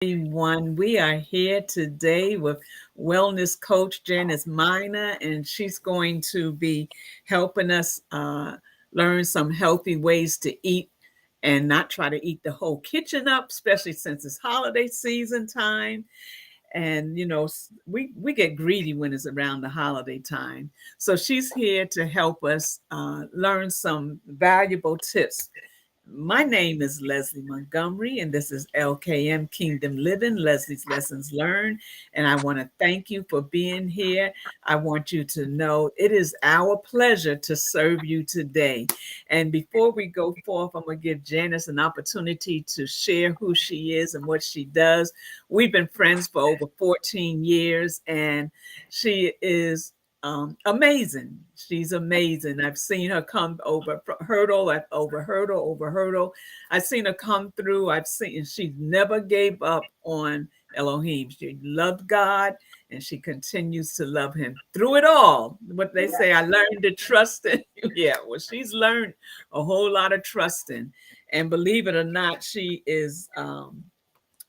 everyone. We are here today with wellness coach Janice Minor, and she's going to be helping us learn some healthy ways to eat and not try to eat the whole kitchen up, especially since it's holiday season time. And we get greedy when it's around the holiday time. So she's here to help us learn some valuable tips. My name is Leslie Montgomery, and this is LKM Kingdom Living, Leslie's Lessons Learned. And I want to thank you for being here. I want you to know it is our pleasure to serve you today. And before we go forth, I'm going to give Janice an opportunity to share who she is and what she does. We've been friends for over 14 years, and she is amazing. She's amazing. I've seen her come over hurdle over hurdle over hurdle. I've seen her come through. I've seen she never gave up on Elohim. She loved God and she continues to love him through it all. What they say, I learned to trust in. Yeah, well, she's learned a whole lot of trusting. And believe it or not, she is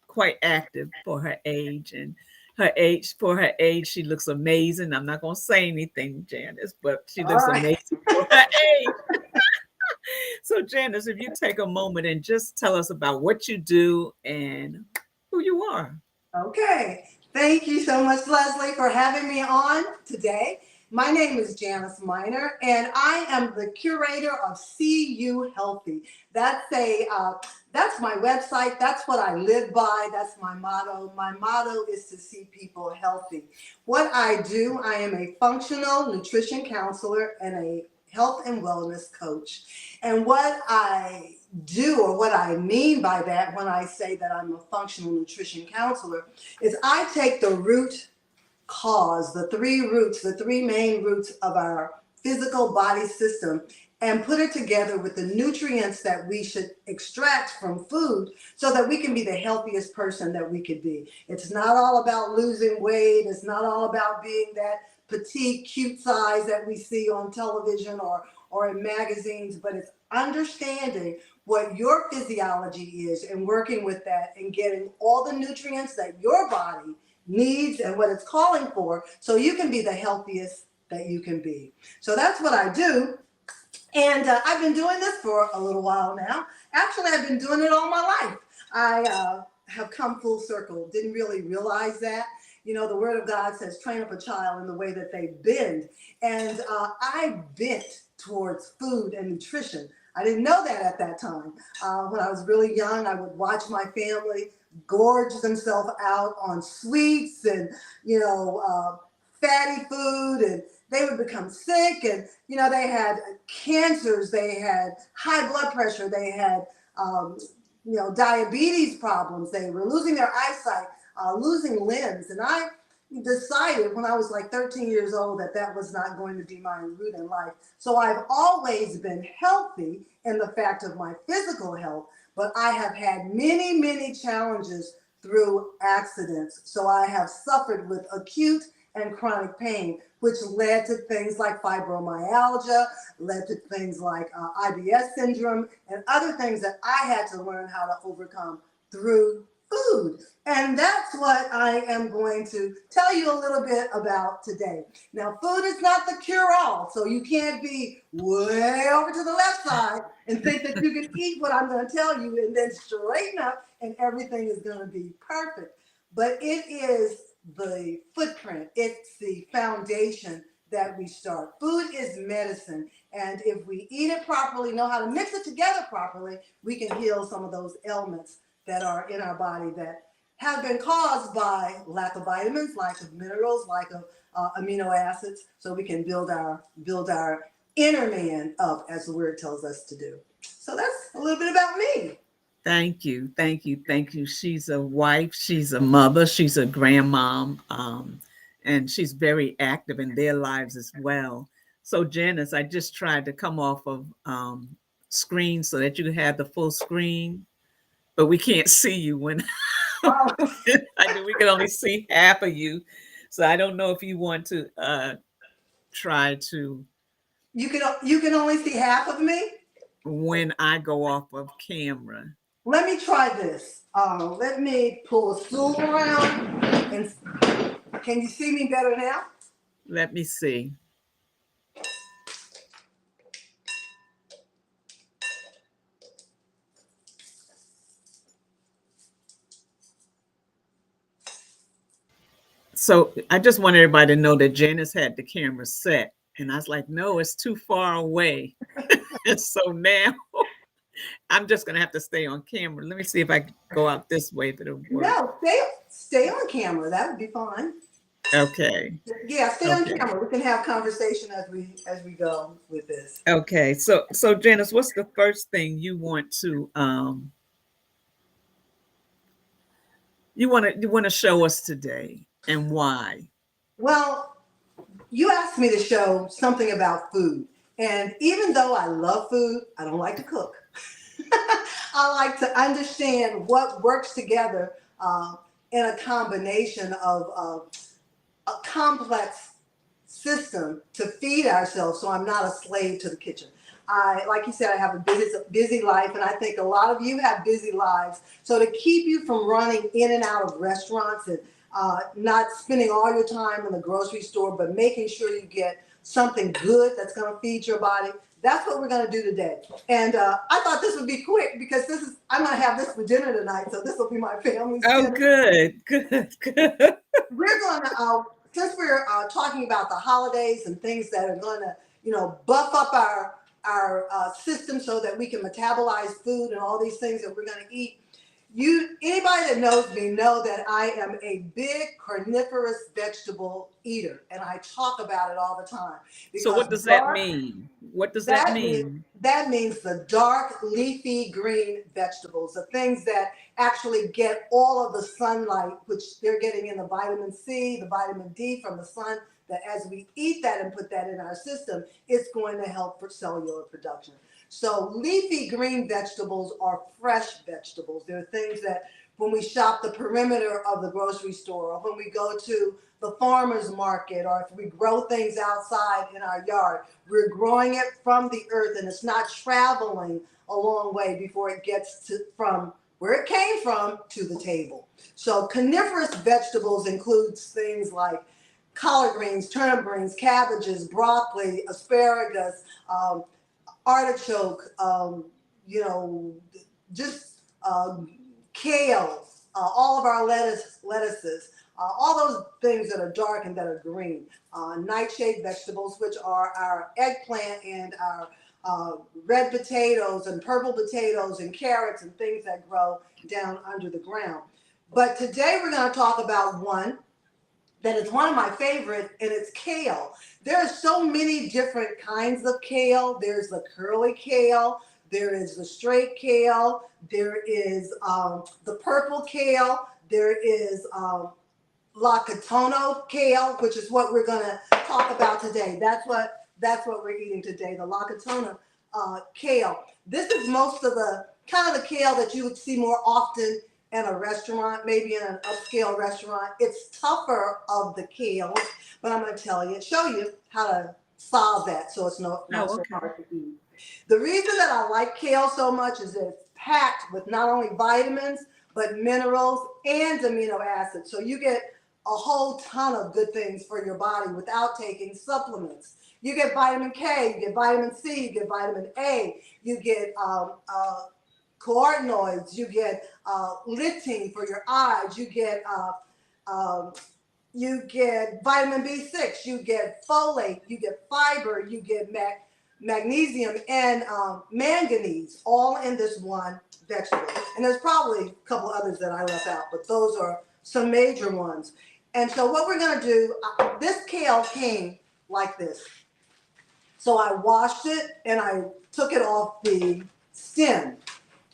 quite active for her age, and her age she looks amazing. I'm not going to say anything, Janice, but she All looks right. amazing for her age. So Janice, if you take a moment and just tell us about what you do and who you are. Okay. Thank you so much, Leslie, for having me on today. My name is Janice Minor, and I am the curator of See You Healthy. That's my website. That's what I live by. That's my motto. My motto is to see people healthy. What I do, I am a functional nutrition counselor and a health and wellness coach. And what I do, or what I mean by that when I say that I'm a functional nutrition counselor, is I take the root cause, the three main roots of our physical body system, and put it together with the nutrients that we should extract from food so that we can be the healthiest person that we could be. It's not all about losing weight. It's not all about being that petite, cute size that we see on television or in magazines, but it's understanding what your physiology is and working with that and getting all the nutrients that your body needs and what it's calling for so you can be the healthiest that you can be. So that's what I do. And I've been doing this for a little while now. Actually, I've been doing it all my life. I have come full circle. Didn't really realize that. You know, the Word of God says, train up a child in the way that they bend. And I bent towards food and nutrition. I didn't know that at that time. When I was really young, I would watch my family gorge themselves out on sweets and, fatty food, and they would become sick, and they had cancers, they had high blood pressure, they had diabetes problems, they were losing their eyesight, losing limbs. And I decided when I was like 13 years old that that was not going to be my route in life. So I've always been healthy in the fact of my physical health, but I have had many, many challenges through accidents. So I have suffered with acute and chronic pain, which led to things like fibromyalgia, led to things like IBS syndrome, and other things that I had to learn how to overcome through food. And that's what I am going to tell you a little bit about today. Now, food is not the cure-all, so you can't be way over to the left side and think that you can eat what I'm going to tell you and then straighten up and everything is going to be perfect. But it is the footprint, it's the foundation that we start. Food is medicine, and if we eat it properly, know how to mix it together properly, we can heal some of those ailments that are in our body that have been caused by lack of vitamins, lack of minerals, lack of amino acids, so we can build our inner man up, as the word tells us to do. So that's a little bit about me. Thank you. Thank you. Thank you. She's a wife, she's a mother, she's a grandmom, and she's very active in their lives as well. So, Janice, I just tried to come off of screen so that you have the full screen, but we can't see you when Oh, I do. We can only see half of you. So I don't know if you want to try to you can only see half of me. when I go off of camera. let me try this. Let me pull a stool around, and can you see me better now? Let me see. So I just want everybody to know that Janice had the camera set, and I was like, no, it's too far away. And so now I'm just gonna have to stay on camera. Let me see if I can go out this way if it'll work. No, stay on camera. That would be fine. Okay. Yeah, stay on Okay. camera. We can have conversation as we go with this. Okay. So Janice, what's the first thing you want to show us today and why? Well, you asked me to show something about food, and even though I love food, I don't like to cook. I like to understand what works together in a combination of a complex system to feed ourselves, so I'm not a slave to the kitchen. Like you said, I have a busy life, and I think a lot of you have busy lives. So to keep you from running in and out of restaurants and not spending all your time in the grocery store, but making sure you get something good that's going to feed your body. That's what we're going to do today. And I thought this would be quick because I'm going to have this for dinner tonight. So this will be my family's Oh, dinner. good, good, good. We're going to, since we're talking about the holidays and things that are going to, buff up our system so that we can metabolize food and all these things that we're going to eat. Anybody that knows me know that I am a big carnivorous vegetable eater, and I talk about it all the time So because what does that mean? What does that that means mean? that means the dark leafy green vegetables, the things that actually get all of the sunlight, which they're getting in the vitamin C, the vitamin D from the sun, that as we eat that and put that in our system, it's going to help for cellular production. So leafy green vegetables are fresh vegetables. They're things that when we shop the perimeter of the grocery store, or when we go to the farmer's market, or if we grow things outside in our yard, we're growing it from the earth, and it's not traveling a long way before it gets from where it came from to the table. So carnivorous vegetables includes things like collard greens, turnip greens, cabbages, broccoli, asparagus, artichoke, just kale, all of our lettuces, all those things that are dark and that are green. Nightshade vegetables, which are our eggplant and our red potatoes and purple potatoes and carrots and things that grow down under the ground. But today we're going to talk about one that is one of my favorite, and it's kale. There are so many different kinds of kale. There's the curly kale, there is the straight kale, there is the purple kale, there is lacatono kale, which is what we're going to talk about today. That's what we're eating today, the lacatono kale. This is most of the kind of the kale that you would see more often in a restaurant, maybe in an upscale restaurant. It's tougher of the kale, but I'm going to show you how to solve that so it's not Oh, so okay. hard to eat. The reason that I like kale so much is that it's packed with not only vitamins, but minerals and amino acids. So you get a whole ton of good things for your body without taking supplements. You get vitamin K, you get vitamin C, you get vitamin A, you get carotenoids, you get lutein for your eyes, um, you get vitamin B6, you get folate, you get fiber, you get magnesium and manganese, all in this one vegetable. And there's probably a couple others that I left out, but those are some major ones. And so what we're going to do, this kale came like this. So I washed it and I took it off the stem.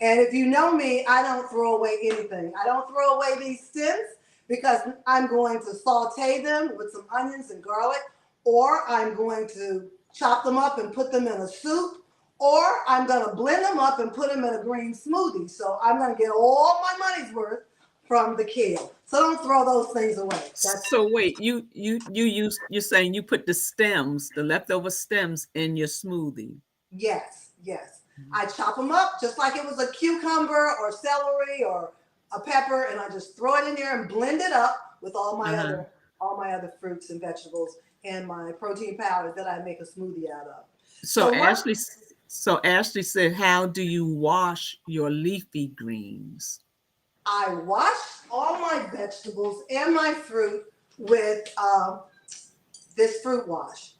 And if you know me, I don't throw away anything. I don't throw away these stems because I'm going to saute them with some onions and garlic, or I'm going to chop them up and put them in a soup, or I'm going to blend them up and put them in a green smoothie. So I'm going to get all my money's worth from the kale. So don't throw those things away. That's So wait, you're saying you put the leftover stems in your smoothie. yes, yes. I chop them up just like it was a cucumber or celery or a pepper, and I just throw it in there and blend it up with Uh-huh. all my other fruits and vegetables and my protein powder that I make a smoothie out of. So So what Ashley, so Ashley said, "How do you wash your leafy greens?" I wash all my vegetables and my fruit with this fruit wash.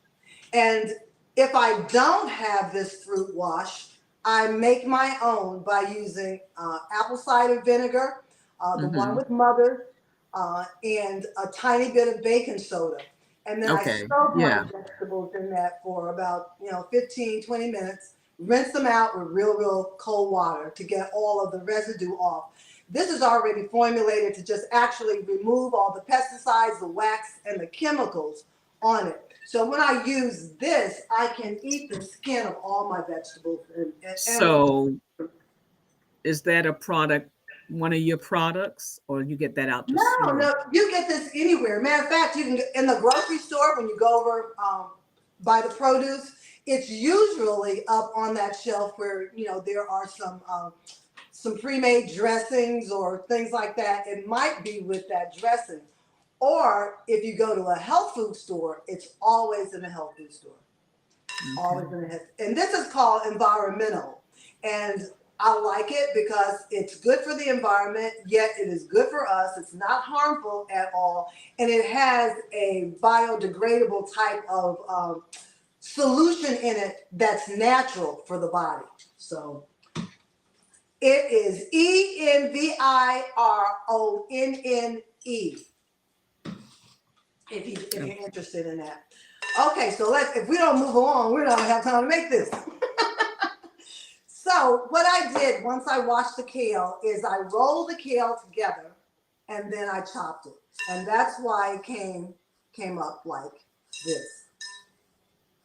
And if I don't have this fruit wash, I make my own by using apple cider vinegar, the one Mm-hmm. with mother, and a tiny bit of baking soda. And then I Okay. soak my Yeah. vegetables in that for about 15, 20 minutes, rinse them out with real cold water to get all of the residue off. This is already formulated to just actually remove all the pesticides, the wax, and the chemicals on it. So when I use this, I can eat the skin of all my vegetables and So is that a product, one of your products, or you get that out the store? no, you get this anywhere. Matter of fact, you can get in the grocery store when you go over buy the produce. It's usually up on that shelf where there are some pre-made dressings or things like that. It might be with that dressing. Or if you go to a health food store, it's always in a health food store. Okay. Always in a health. And this is called environmental. And I like it because it's good for the environment, yet it is good for us. It's not harmful at all. And it has a biodegradable type of solution in it that's natural for the body. So it is ENVIRONNE. If you're interested in that. Okay, so if we don't move along, we don't have time to make this. So what I did once I washed the kale is I rolled the kale together and then I chopped it. And that's why it came up like this.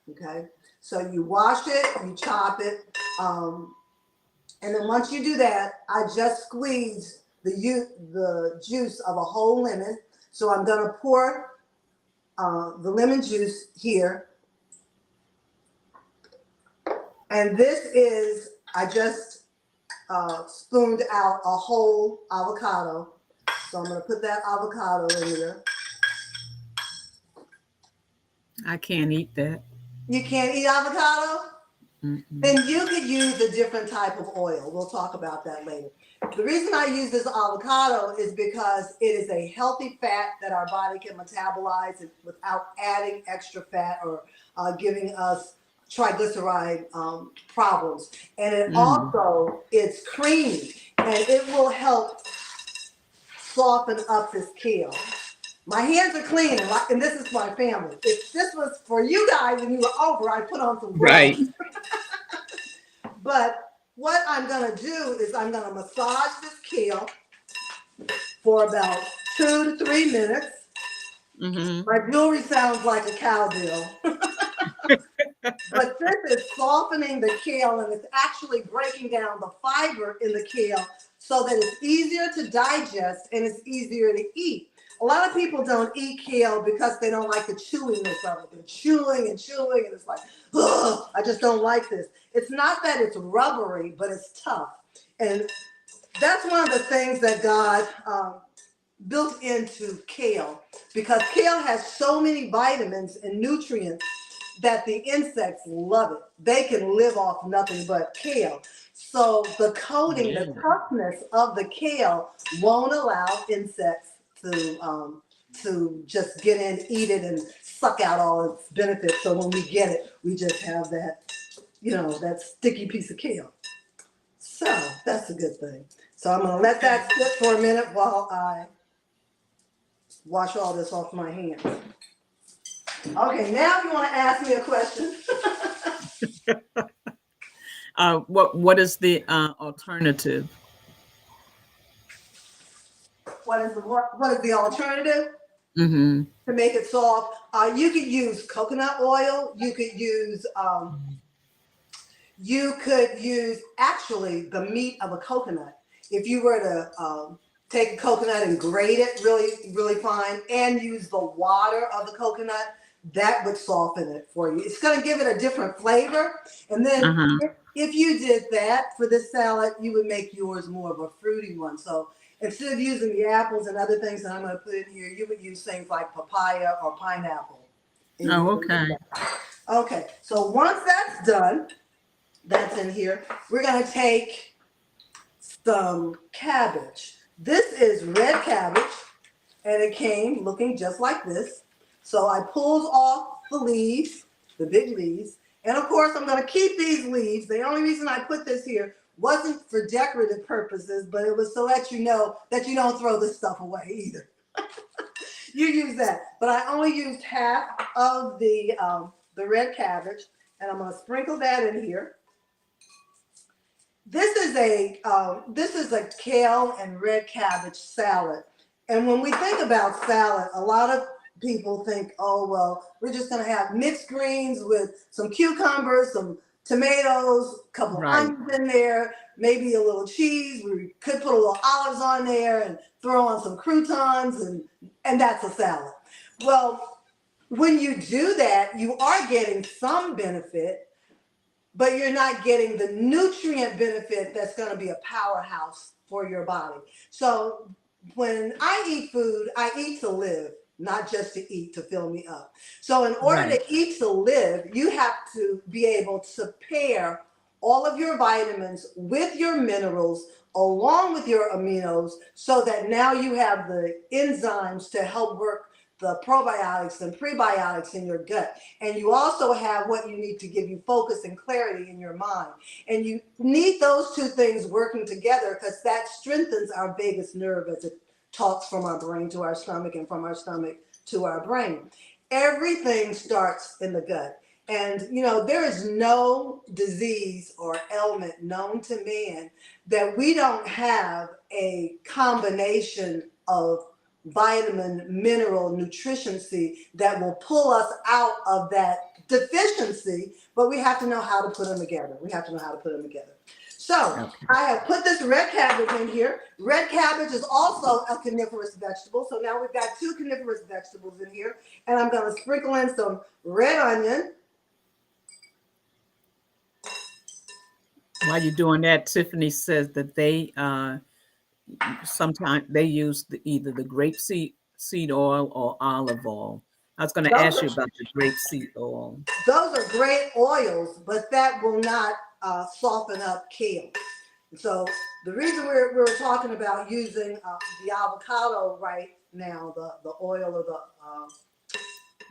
Okay, so you wash it, you chop it, and then once you do that, I just squeeze the juice of a whole lemon. So I'm gonna pour the lemon juice here. And this is, I just spooned out a whole avocado. So I'm going to put that avocado in there. I can't eat that. You can't eat avocado? Mm-mm. Then you could use a different type of oil. We'll talk about that later. The reason I use this avocado is because it is a healthy fat that our body can metabolize without adding extra fat or giving us triglyceride problems. And it Mm. also, it's creamy and it will help soften up this kale. My hands are clean, and this is my family. If this was for you guys and you were over, I'd put on some gloves. Right. But what I'm going to do is I'm going to massage this kale for about 2 to 3 minutes. Mm-hmm. My jewelry sounds like a cowbell. But this is softening the kale and it's actually breaking down the fiber in the kale so that it's easier to digest and it's easier to eat. A lot of people don't eat kale because they don't like the chewiness of it. They're chewing and chewing and it's like, ugh, I just don't like this. It's not that it's rubbery, but it's tough. And that's one of the things that God built into kale because kale has so many vitamins and nutrients that the insects love it. They can live off nothing but kale. So the coating, the Yeah. toughness of the kale won't allow insects to just get in, eat it, and suck out all its benefits. So when we get it, we just have that, that sticky piece of kale. So that's a good thing. So I'm gonna let that sit for a minute while I wash all this off my hands. Okay, now you want to ask me a question. What is the alternative? What is the alternative Mm-hmm. to make it soft? You could use coconut oil. You could use actually the meat of a coconut. If you were to take a coconut and grate it really, really fine and use the water of the coconut that would soften it for you. It's going to give it a different flavor. And then Uh-huh. if you did that for this salad, you would make yours more of a fruity one. So instead of using the apples and other things that I'm going to put in here, you would use things like papaya or pineapple. And you Oh, would make okay. that. Okay, so once that's done, that's in here, we're going to take some cabbage. This is red cabbage, and it came looking just like this. So I pulled off the leaves, the big leaves, and of course I'm going to keep these leaves. The only reason I put this here wasn't for decorative purposes, but it was to let you know that you don't throw this stuff away either. You use that, but I only used half of the red cabbage, and I'm going to sprinkle that in here. This is a kale and red cabbage salad. And when we think about salad, a lot of people think, oh well, we're just gonna have mixed greens with some cucumbers, some tomatoes, a couple of Right. onions in there, maybe a little cheese. We could put a little olives on there and throw on some croutons, and that's a salad. Well, when you do that, you are getting some benefit, but you're not getting the nutrient benefit that's going to be a powerhouse for your body. So when I eat food, I eat to live, not just to eat to fill me up. So in order Right. to eat to live, you have to be able to pair all of your vitamins with your minerals along with your aminos so that now you have the enzymes to help work the probiotics and prebiotics in your gut. And you also have what you need to give you focus and clarity in your mind. And you need those two things working together because that strengthens our vagus nerve as it talks from our brain to our stomach and from our stomach to our brain. Everything starts in the gut. And you know, there is no disease or ailment known to man that we don't have a combination of vitamin, mineral, nutritioncy that will pull us out of that deficiency, but we have to know how to put them together. We have to know how to put them together. So Okay. I have put this red cabbage in here. Red cabbage is also a carnivorous vegetable. So now we've got two carnivorous vegetables in here. And I'm going to sprinkle in some red onion. While you're doing that, Tiffany says that they sometimes they use either the grapeseed oil or olive oil. I was going to Those ask are you about the grapeseed oil. Those are great oils, but that will not soften up kale. So the reason we're talking about using the avocado right now, the oil or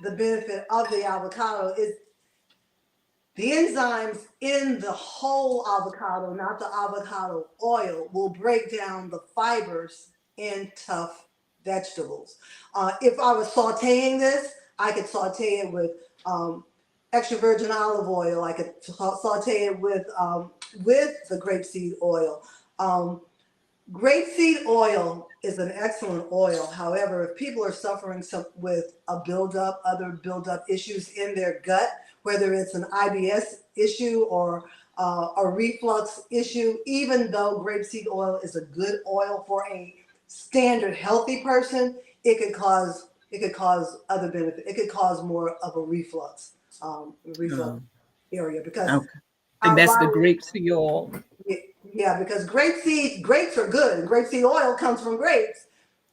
the benefit of the avocado is the enzymes in the whole avocado, not the avocado oil, will break down the fibers in tough vegetables. If I was sauteing this, I could saute it with extra virgin olive oil. I could saute it with the grapeseed oil. Um, Grapeseed oil is an excellent oil. However, if people are suffering with other buildup issues in their gut, whether it's an IBS issue or a reflux issue, even though grapeseed oil is a good oil for a standard healthy person, it could cause other benefit. It could cause more of a reflux Oh, area because okay. And our that's the body. grapeseed oil. Yeah, because grapes are good, and grapeseed oil comes from grapes.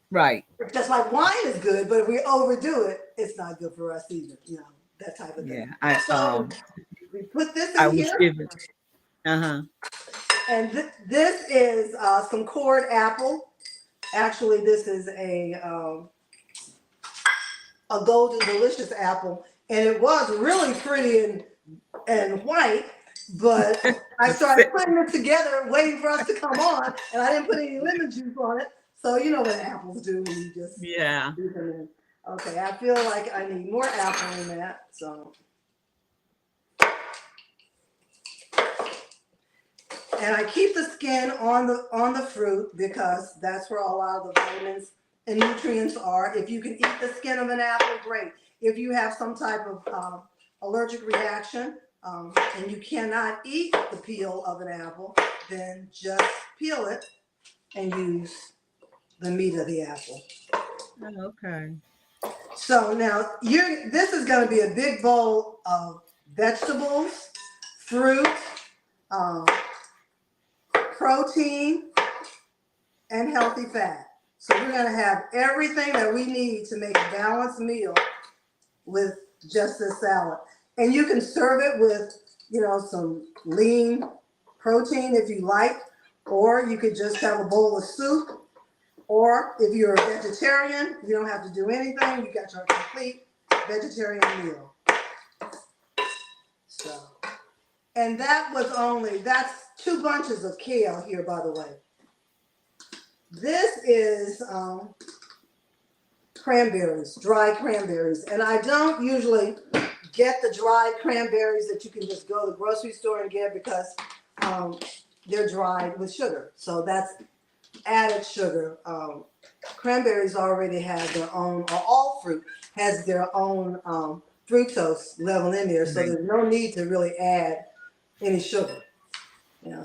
Right. Just like wine is good, but if we overdo it, it's not good for us either. You know, that type of thing. Yeah. I So we put this I in was here, given. Uh-huh. and this is some cored apple. Actually, this is a golden delicious apple, and it was really pretty and white, but I started putting it together, waiting for us to come on, and I didn't put any lemon juice on it. So you know what apples do when you just Yeah. do them in. Okay, I feel like I need more apple in that. So, and I keep the skin on the fruit because that's where a lot of the vitamins and nutrients are. If you can eat the skin of an apple, great. If you have some type of allergic reaction and you cannot eat the peel of an apple, then just peel it and use the meat of the apple. Oh, okay. So now this is going to be a big bowl of vegetables, fruit, um, protein, and healthy fat. So we're going to have everything that we need to make a balanced meal with just this salad. And you can serve it with, some lean protein if you like, or you could just have a bowl of soup. Or if you're a vegetarian, you don't have to do anything. You got your complete vegetarian meal. So, and that's 2 bunches of kale here, by the way. This is cranberries, dry cranberries. And I don't usually get the dried cranberries that you can just go to the grocery store and get because they're dried with sugar. So that's added sugar. Cranberries already have their own, or all fruit has their own fructose level in there. So Right. there's no need to really add any sugar.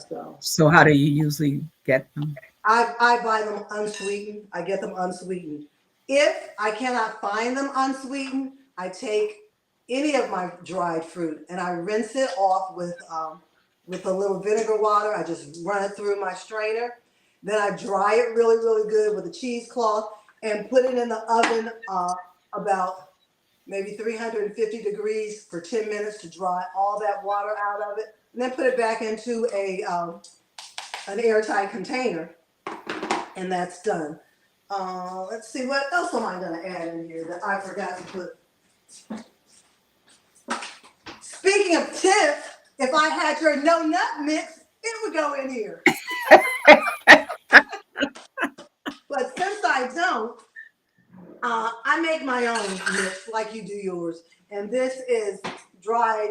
So So how do you usually get them? I buy them unsweetened. I get them unsweetened. If I cannot find them unsweetened, I take any of my dried fruit and I rinse it off with a little vinegar water. I just run it through my strainer. Then I dry it really, really good with a cheesecloth and put it in the oven about maybe 350 degrees for 10 minutes to dry all that water out of it. And then put it back into an airtight container, and that's done. Let's see, what else am I going to add in here that I forgot to put? Speaking of tips, if I had your no nut mix, it would go in here. But since I don't, I make my own mix like you do yours. And this is dried,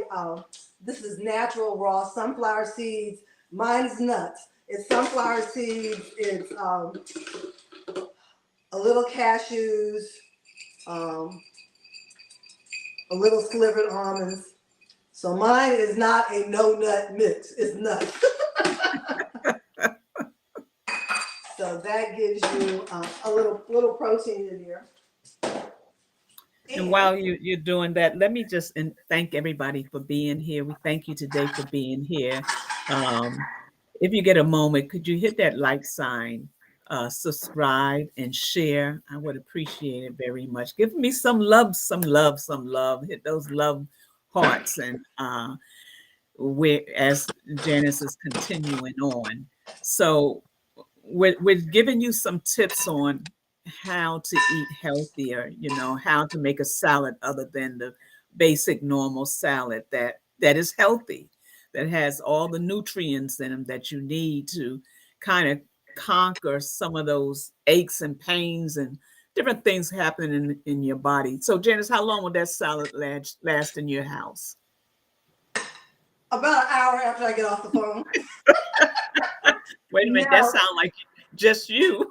this is natural raw sunflower seeds. Mine's nuts. It's sunflower seeds. It's a little cashews, a little slivered almonds. So mine is not a no nut mix. It's nuts. So that gives you a little protein in there. And And while you're doing that, let me just thank everybody for being here. We thank you today for being here. Um, if you get a moment, could you hit that like sign, subscribe, and share? I would appreciate it very much. Give me some love, some love, some love. Hit those love hearts, and as Janice is continuing on. So we're giving you some tips on how to eat healthier, how to make a salad other than the basic normal salad that is healthy, that has all the nutrients in them that you need to kind of conquer some of those aches and pains and different things happening in your body. So Janice, how long will that salad last in your house? about an hour after I get off the phone. Wait a minute, that No, sounds like just you.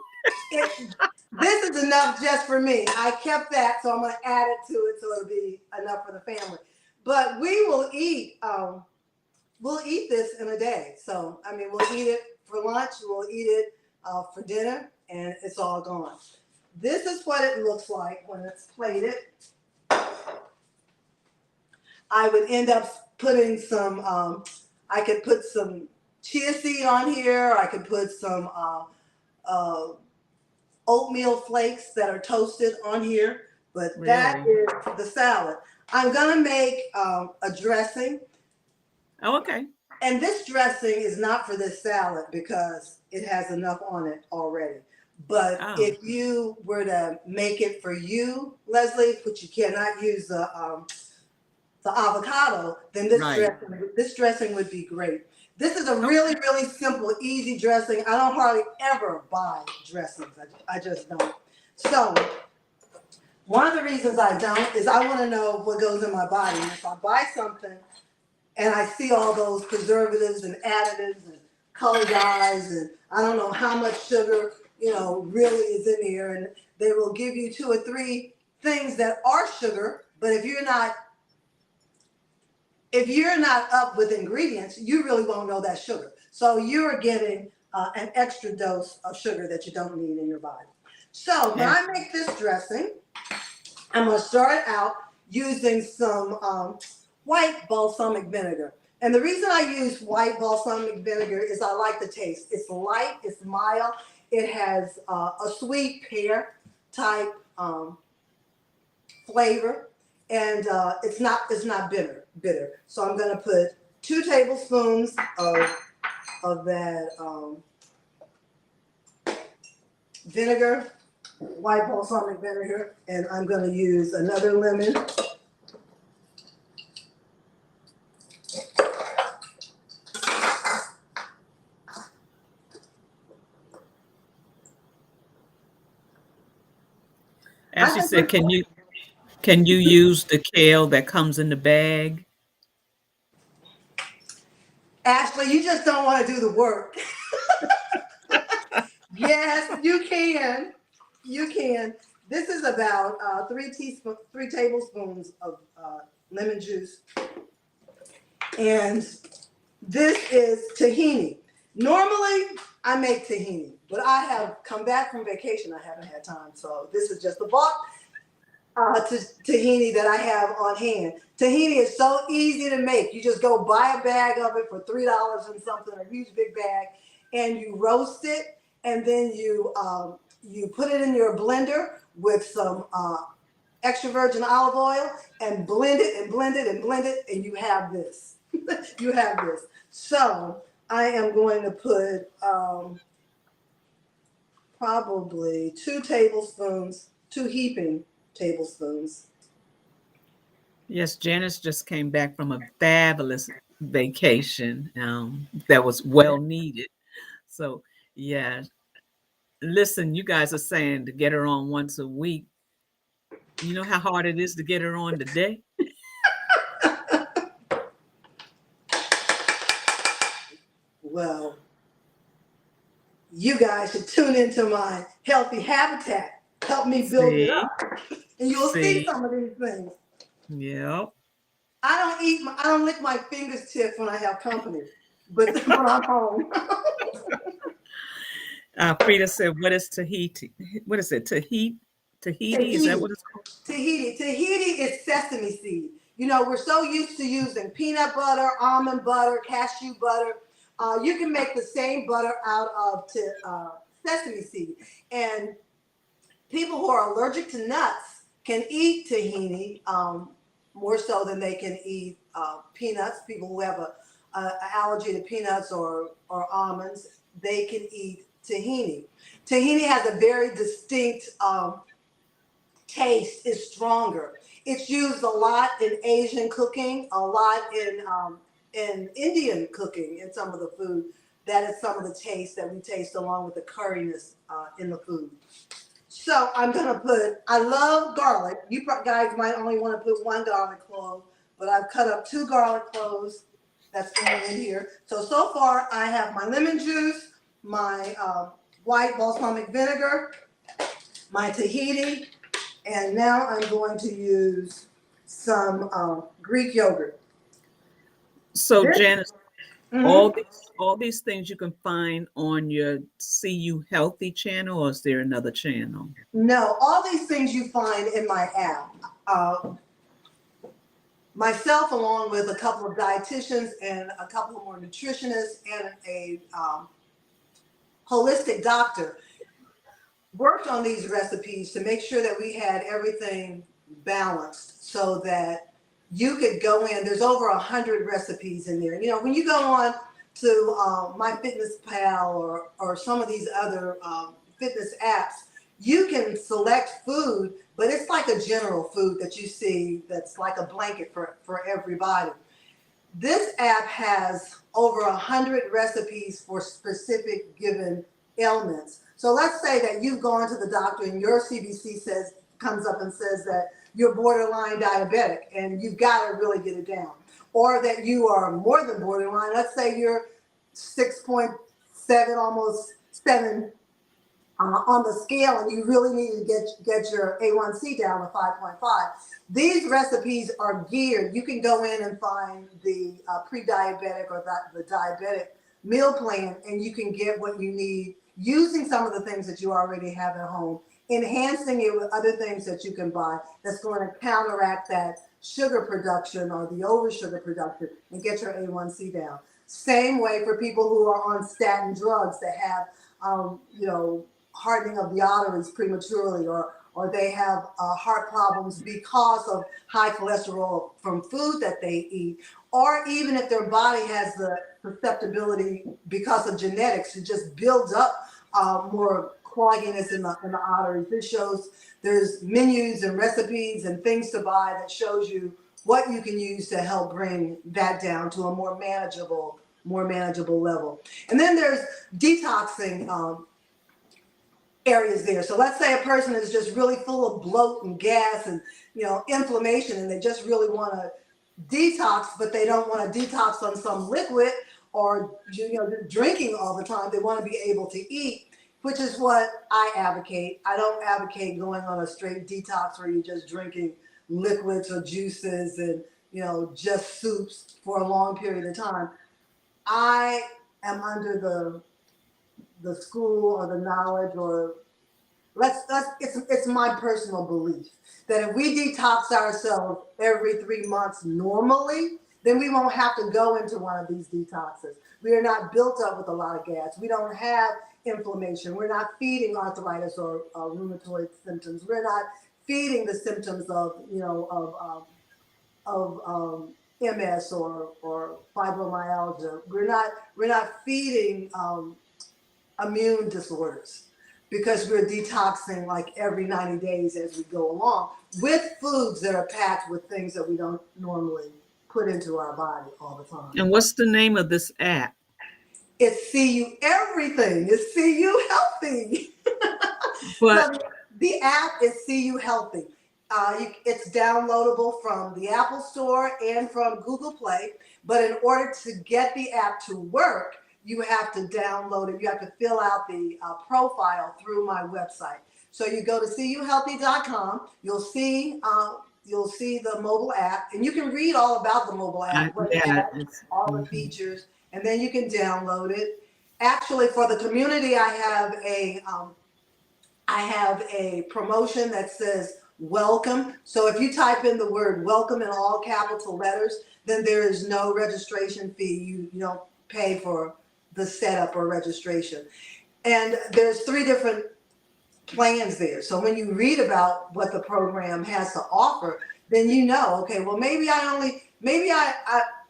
it, this is enough just for me. I kept that, so I'm going to add it to it so it'll be enough for the family. But we will eat. We'll eat this in a day. So I mean, we'll eat it for lunch. We'll eat it for dinner, and it's all gone. This is what it looks like when it's plated. I would end up putting some. I could put some chia seed on here. I could put some uh, oatmeal flakes that are toasted on here. But that Really? is the salad. I'm gonna make a dressing, Oh, okay. and this dressing is not for this salad because it has enough on it already. But Oh, if you were to make it for you, Leslie, which you cannot use the avocado, then right. this dressing would be great. This is a Okay. really, really simple, easy dressing. I don't hardly ever buy dressings. I just don't. So one of the reasons I don't is I want to know what goes in my body. And if I buy something and I see all those preservatives and additives and color dyes and I don't know how much sugar, really is in here, and they will give you 2 or 3 things that are sugar, but if you're not up with ingredients, you really won't know that sugar. So you're getting an extra dose of sugar that you don't need in your body. So when Yes. I make this dressing, I'm going to start out using some white balsamic vinegar. And the reason I use white balsamic vinegar is I like the taste. It's light, it's mild, it has a sweet pear type flavor, and it's not bitter. So I'm going to put 2 tablespoons of that vinegar, white balsamic vinegar, and I'm going to use another lemon. As I she think said, can you use the kale that comes in the bag? Ashley, you just don't want to do the work. Yes, you can. You can. This is about 3 tablespoons of lemon juice, and this is tahini. Normally, I make tahini, but I have come back from vacation. I haven't had time, so this is just the bulk tahini that I have on hand. Tahini is so easy to make. You just go buy a bag of it for $3 and something, a huge big bag, and you roast it, and then you put it in your blender with some extra virgin olive oil and blend it and blend it and blend it, and you have this. You have this. So I am going to put probably 2 tablespoons, 2 heaping tablespoons. Yes, Janice just came back from a fabulous vacation that was well needed. So, yeah, listen, you guys are saying to get her on once a week. You know how hard it is to get her on today? Well, you guys should tune into my healthy habitat. Help me build it See, up, and you'll see see, some of these things. yep. I don't lick my fingertips when I have company, but when I'm home. Frida said, "What is Tahiti? What is it? Tahiti? Is that Tahiti. what it's called?" Tahiti is sesame seed. You know, we're so used to using peanut butter, almond butter, cashew butter. You can make the same butter out of sesame seed. And people who are allergic to nuts can eat tahini more so than they can eat peanuts. People who have a allergy to peanuts or almonds, they can eat tahini. Tahini has a very distinct taste, is stronger. It's used a lot in Asian cooking, a lot in Indian cooking, in some of the food. That is some of the taste that we taste along with the curriness in the food. So I'm gonna put. I love garlic. You guys might only want to put 1 garlic clove, but I've cut up 2 garlic cloves. That's going in here. So far I have my lemon juice, my white balsamic vinegar, my Tahiti, and now I'm going to use some Greek yogurt. So, This, Janice, all mhm. these things you can find on your CU Healthy channel, or is there another channel? No, all these things you find in my app. Myself, along with a couple of dietitians and a couple more nutritionists and a holistic doctor, worked on these recipes to make sure that we had everything balanced so that you could go in. There's over 100 recipes in there. You know, when you go on to MyFitnessPal or some of these other fitness apps, you can select food, but it's like a general food that you see that's like a blanket for everybody. This app has over 100 recipes for specific given ailments. So let's say that you've gone to the doctor and your CBC comes up and says that you're borderline diabetic and you've got to really get it down. Or that you are more than borderline. Let's say you're 6.7, almost 7 on the scale, and you really need to get your A1C down to 5.5. These recipes are geared. You can go in and find the pre-diabetic or the diabetic meal plan, and you can get what you need using some of the things that you already have at home enhancing it with other things that you can buy that's going to counteract that sugar production or the over sugar production and get your A1C down. Same way for people who are on statin drugs that have, hardening of the arteries prematurely, or they have heart problems because of high cholesterol from food that they eat, or even if their body has the susceptibility because of genetics, it just builds up more clogginess in the arteries. This shows there's menus and recipes and things to buy that shows you what you can use to help bring that down to a more manageable level. And then there's detoxing areas there. So let's say a person is just really full of bloat and gas and inflammation, and they just really want to detox, but they don't want to detox on some liquid or drinking all the time. They want to be able to eat, which is what I advocate. I don't advocate going on a straight detox where you're just drinking liquids or juices and just soups for a long period of time. I am under the school or the knowledge, or it's my personal belief that if we detox ourselves every 3 months normally, then we won't have to go into one of these detoxes. We are not built up with a lot of gas. We don't have inflammation. We're not feeding arthritis or rheumatoid symptoms. We're not feeding the symptoms of MS or fibromyalgia. We're not feeding immune disorders, because we're detoxing like every 90 days as we go along with foods that are packed with things that we don't normally put into our body all the time. And what's the name of this app? It's CU everything. It's CU Healthy. So But the app is CU Healthy. It's downloadable from the Apple Store and from Google Play. But in order to get the app to work, you have to download it. You have to fill out the profile through my website. So you go to cuhealthy.com. You'll see the mobile app, and you can read all about the mobile app, what it yeah, has, it's all the mhm. features, and then you can download it. Actually, for the community, I have a promotion that says welcome. So if you type in the word welcome in all capital letters, then there is no registration fee. You don't pay for the setup or registration. And there's 3 different plans there. So when you read about what the program has to offer, then okay, well,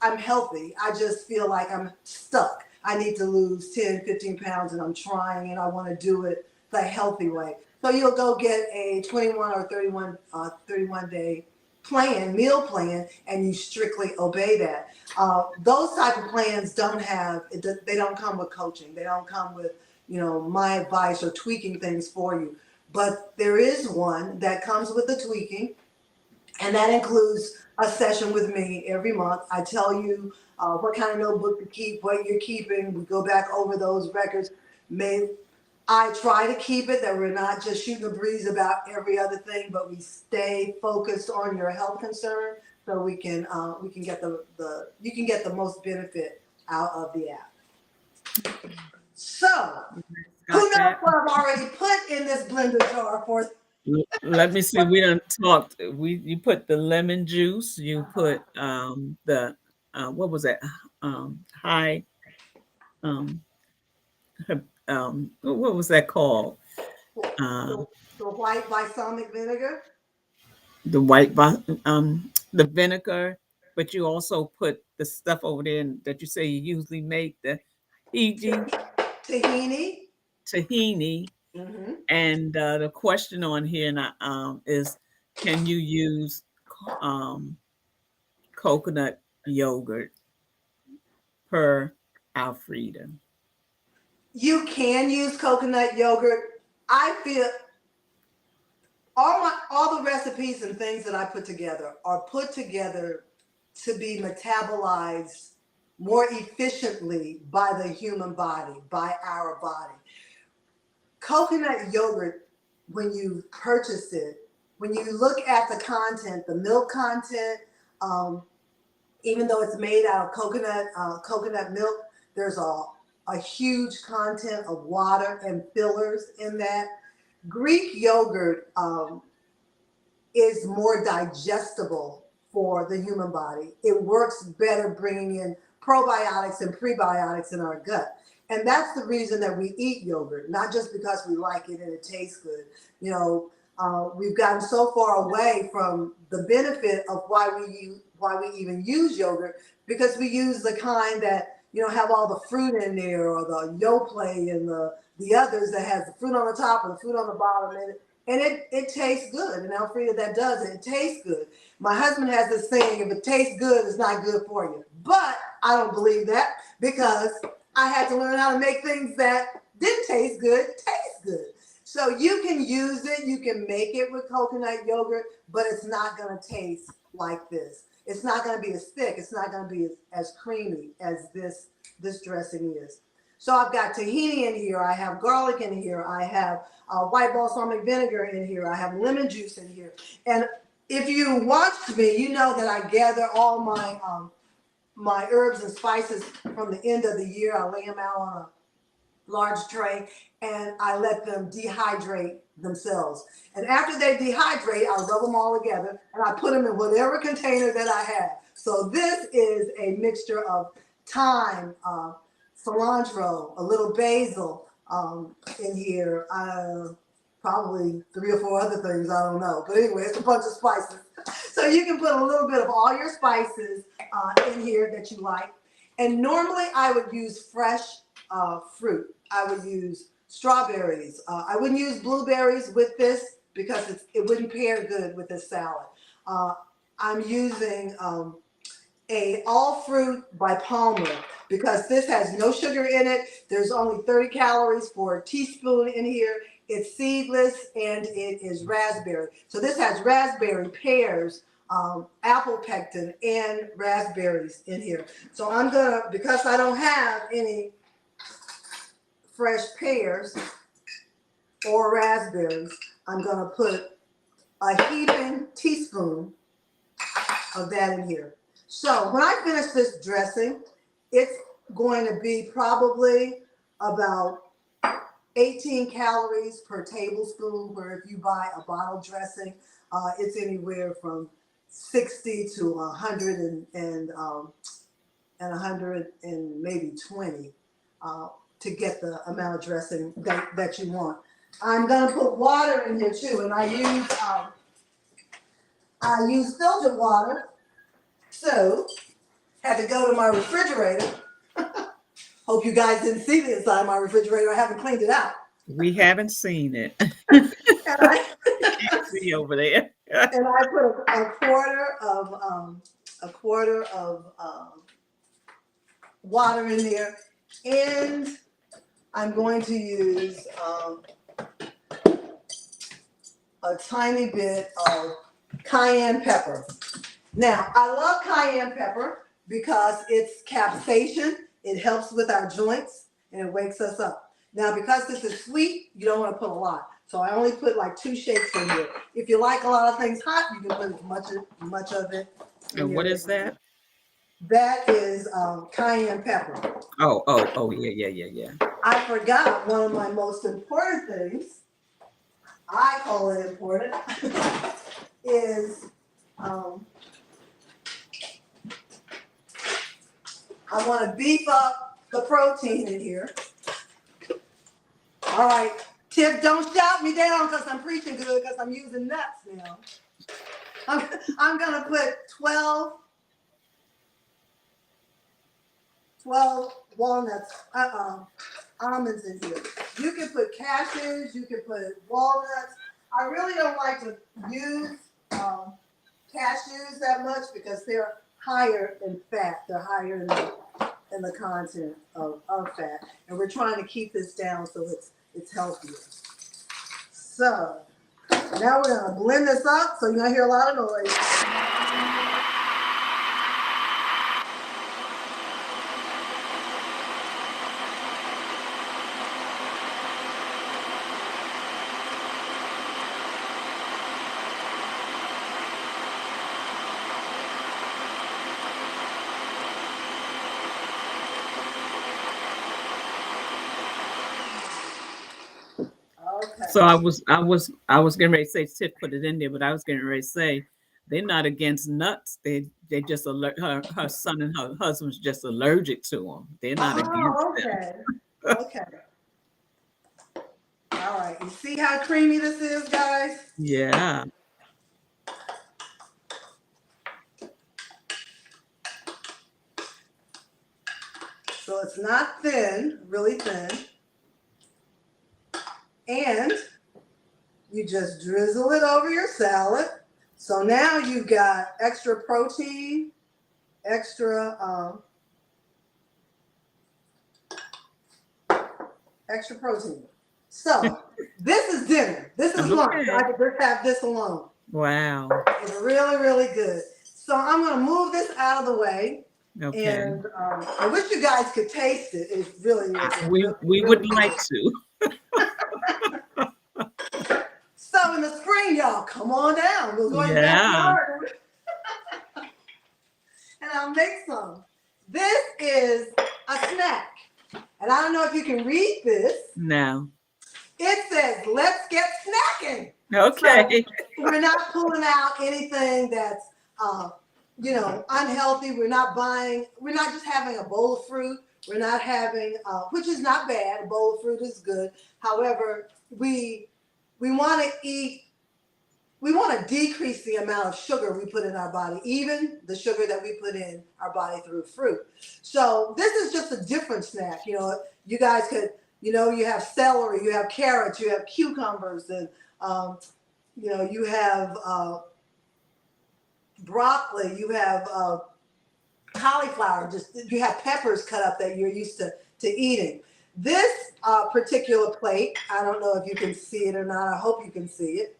I'm healthy. I just feel like I'm stuck. I need to lose 10, 15 pounds, and I'm trying, and I want to do it the healthy way. So you'll go get a 21 or 31 day meal plan, and you strictly obey that. Those type of plans they don't come with coaching. They don't come with my advice or tweaking things for you. But there is one that comes with the tweaking, and that includes a session with me every month. I tell you what kind of notebook to keep, what you're keeping. We go back over those records. I try to keep it that we're not just shooting the breeze about every other thing, but we stay focused on your health concern, so we can get you can get the most benefit out of the app. So, who Got knows that. what I've already put in this blender jar for? Let me see. We done talked. You put the lemon juice. You put the what was that? High um what was that called? The, Um, the white balsamic vinegar. the vinegar, but you also put the stuff over there that you say you usually make the Fiji Tahini. tahini. Mm-hmm. And the question on here now, is, can you use um, coconut yogurt per Alfreda? You can use coconut yogurt. I feel all the recipes and things that I put together are put together to be metabolized more efficiently by the human body, by our body. Coconut yogurt, when you purchase it, when you look at the content, the milk content, um, even though it's made out of coconut milk, there's a huge content of water and fillers in that. Greek yogurt is more digestible for the human body. It works better bringing in probiotics and prebiotics in our gut. And that's the reason that we eat yogurt, not just because we like it and it tastes good. You know, we've gotten so far away from the benefit of why we even use yogurt, because we use the kind that, you know, have all the fruit in there, or the Yoplait and the others that has the fruit on the top and the fruit on the bottom, and it tastes good. And Elfrida, that does it. It tastes good. My husband has this saying: if it tastes good, it's not good for you. But I don't believe that, because I had to learn how to make things that didn't taste good taste good. So you can use it, you can make it with coconut yogurt, but it's not going to taste like this. It's not going to be as thick. It's not going to be as creamy as this dressing is. So I've got tahini in here. I have garlic in here. I have white balsamic vinegar in here. I have lemon juice in here. And if you watched me, you know that I gather all my herbs and spices from the end of the year. I lay them out on a large tray and I let them dehydrate themselves. And after they dehydrate, I rub them all together and I put them in whatever container that I have. So this is a mixture of thyme, cilantro, a little basil in here, probably 3 or 4 other things, I don't know. But anyway, it's a bunch of spices. So you can put a little bit of all your spices in here that you like. And normally I would use fresh fruit. I would use strawberries. I wouldn't use blueberries with this because it wouldn't pair good with this salad. I'm using a all fruit by Palmer, because this has no sugar in it. There's only 30 calories for a teaspoon in here. It's seedless and it is raspberry. So this has raspberry, pears, apple pectin, and raspberries in here. So I'm gonna, because I don't have any fresh pears or raspberries, I'm gonna put a heaping teaspoon of that in here. So when I finish this dressing, it's going to be probably about 18 calories per tablespoon, where if you buy a bottle dressing, it's anywhere from 60 to 100 and 100 and maybe 20 to get the amount of dressing that you want. I'm gonna put water in here too, and I use filtered water. So had to go to my refrigerator. Hope you guys didn't see the inside of my refrigerator. I haven't cleaned it out. We haven't seen it. And I, Can't see over there. and I put a quarter of water in there, and I'm going to use a tiny bit of cayenne pepper. Now, I love cayenne pepper because it's capsaicin. It helps with our joints and it wakes us up. Now, because this is sweet, you don't want to put a lot. So I only put like 2 shakes in here. If you like a lot of things hot, you can put as much of it in And here. what is that? That is cayenne pepper. Oh, yeah. I forgot one of my most important things. I call it important. Is I want to beef up the protein in here. All right, Tiff, don't shout me down because I'm preaching good, because I'm using nuts now. I'm going to put 12 walnuts, almonds in here. You can put cashews, you can put walnuts. I really don't like to use cashews that much because they're higher in fat. They're higher in the content of fat. And we're trying to keep this down so it's healthier. So now we're gonna blend this up so you're gonna hear a lot of noise. All Okay. So I was getting ready to say Tiff put it in there, but I was getting ready to say they're not against nuts. They just her son and her husband's just allergic to them. They're not against Oh, them. okay. Okay. All right. You see how creamy this is, guys? Yeah. So it's not thin, really thin. And you just drizzle it over your salad. So now you've got extra protein, extra protein. So this is dinner. This is lunch. Okay. I could just have this alone. Wow. It's really, really good. So I'm going to move this out of the way. Okay. And I wish you guys could taste it. It really is We really, we would really like good. to. So in the spring, y'all, come on down. We'll go in the Yeah. backyard and I'll make some. This is a snack. And I don't know if you can read this. No. It says, let's get snacking. So Okay. we're not pulling out anything that's, unhealthy. We're not just having a bowl of fruit. We're not having, which is not bad. A bowl of fruit is good. However, we want to eat, we want to decrease the amount of sugar we put in our body, even the sugar that we put in our body through fruit. So this is just a different snack. You guys could, you have celery, you have carrots, you have cucumbers, and, you have broccoli, you have cauliflower, just you have peppers cut up that you're used to eating. This particular plate, I don't know if you can see it or not. I hope you can see it.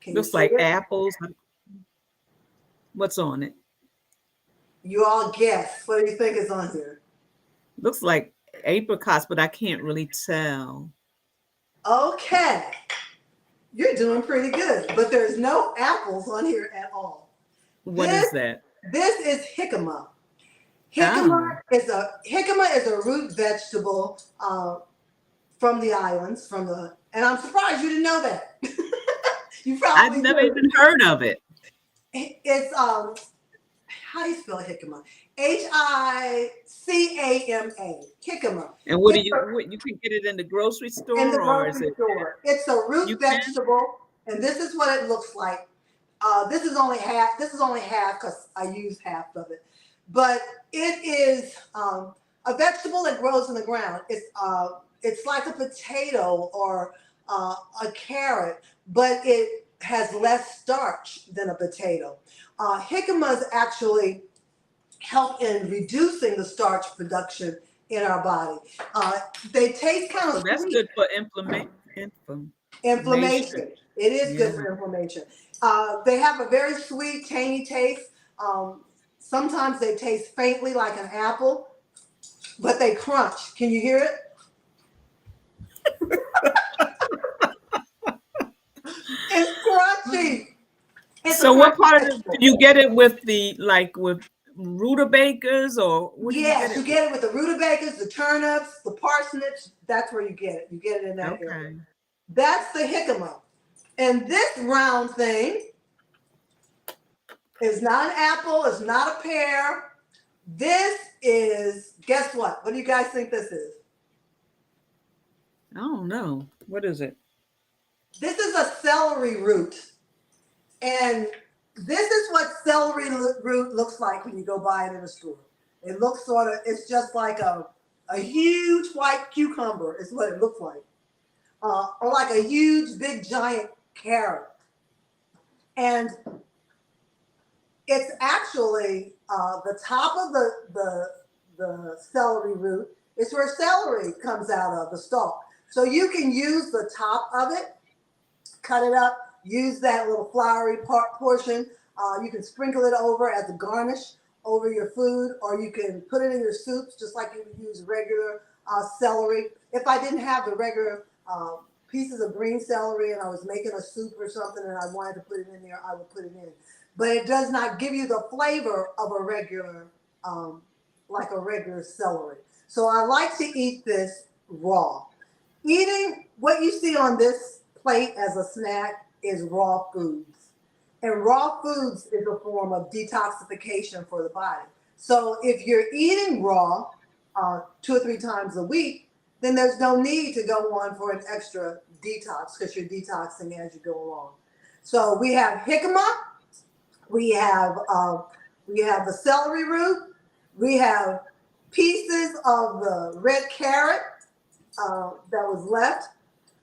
Can you Looks see like it? apples. What's on it? You all guess. What do you think is on here? Looks like apricots, but I can't really tell. Okay, you're doing pretty good, but there's no apples on here at all. What This is that? this is jicama. Oh, Jicama is a root vegetable from the islands, and I'm surprised you didn't know that. You I've probably never do. even heard of it. It's how do you spell jicama? Hicama. Jicama. And what do It's you what you can get it in the grocery in the store or is grocery it store. It's a root you can? vegetable, and this is what it looks like. This is only half. This is only half because I used half of it, but it is a vegetable that grows in the ground. It's like a potato or a carrot, but it has less starch than a potato. Jicamas actually help in reducing the starch production in our body. Uh, they taste kind So of that's sweet. good for inflammation. Inflammation. It is Yeah. good for inflammation. They have a very sweet, tangy taste. Sometimes they taste faintly like an apple, but they crunch. Can you hear it? It's crunchy. It's a So what crunchy part of it do vegetable. you get it with the like with rutabagas or what do you get Yes, you it? get it with the rutabagas, the turnips, the parsnips. That's where you get it. You get it in that area. Okay. That's the jicama. And this round thing is not an apple, it's not a pear. This is, guess what? What do you guys think this is? I don't know. What is it? This is a celery root. And this is what celery root looks like when you go buy it in a store. It looks it's just like a huge white cucumber, is what it looks like. Or like a huge, big, giant carrot. And it's actually the top of the celery root is where celery comes out of, the stalk. So you can use the top of it, cut it up, use that little flowery portion. You can sprinkle it over as a garnish over your food, or you can put it in your soups just like you would use regular celery. If I didn't have the regular pieces of green celery and I was making a soup or something and I wanted to put it in there, I would put it in. But it does not give you the flavor of a regular, like a regular celery. So I like to eat this raw. Eating what you see on this plate as a snack is raw foods. And raw foods is a form of detoxification for the body. So if you're eating raw 2 or 3 times a week, then there's no need to go on for an extra detox because you're detoxing as you go along. So we have jicama, we have uh, we have the celery root, we have pieces of the red carrot that was left.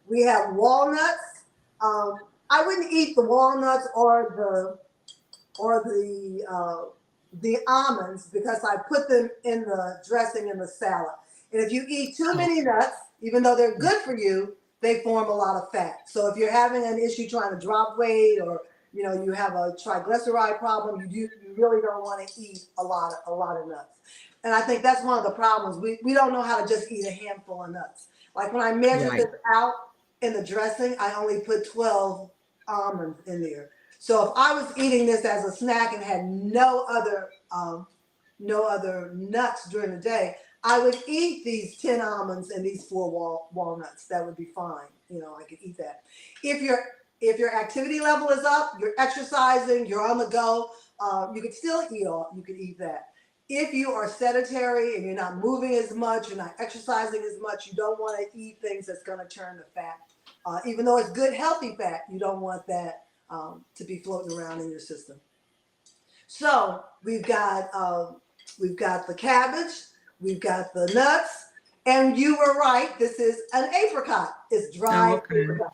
We have walnuts. I wouldn't eat the walnuts or the almonds because I put them in the dressing in the salad. And if you eat too many Okay. nuts, even though they're good for you, they form a lot of fat. So if you're having an issue trying to drop weight, or you have a triglyceride problem, you really don't want to eat a lot of nuts. And I think that's one of the problems. We don't know how to just eat a handful of nuts. Like when I measured Right. this out in the dressing, I only put 12 almonds in there. So if I was eating this as a snack and had no other nuts during the day, I would eat these 10 almonds and these four walnuts. That would be fine. I could eat that. If your activity level is up, you're exercising, you're on the go, you could still you could eat that. If you are sedentary and you're not moving as much, you're not exercising as much, you don't want to eat things that's going to turn to fat. Even though it's good, healthy fat, you don't want that to be floating around in your system. So we've got the cabbage, we've got the nuts, and you were right. This is an apricot. It's Oh, dried okay. apricot.